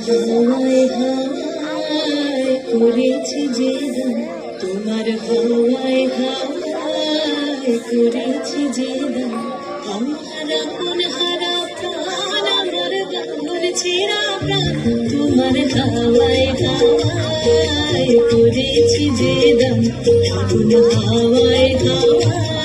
হাওয়ায় হাওয়ায় করেছি যে দান, তোমার হাওয়ায় হাওয়ায় করেছি যে দান, আমার আপন হারা প্রাণ, আমার বাঁধন ছেঁড়া প্রাণ, তোমার হাওয়ায় হাওয়ায় করেছি যে দান, হাওয়ায় হাওয়ায়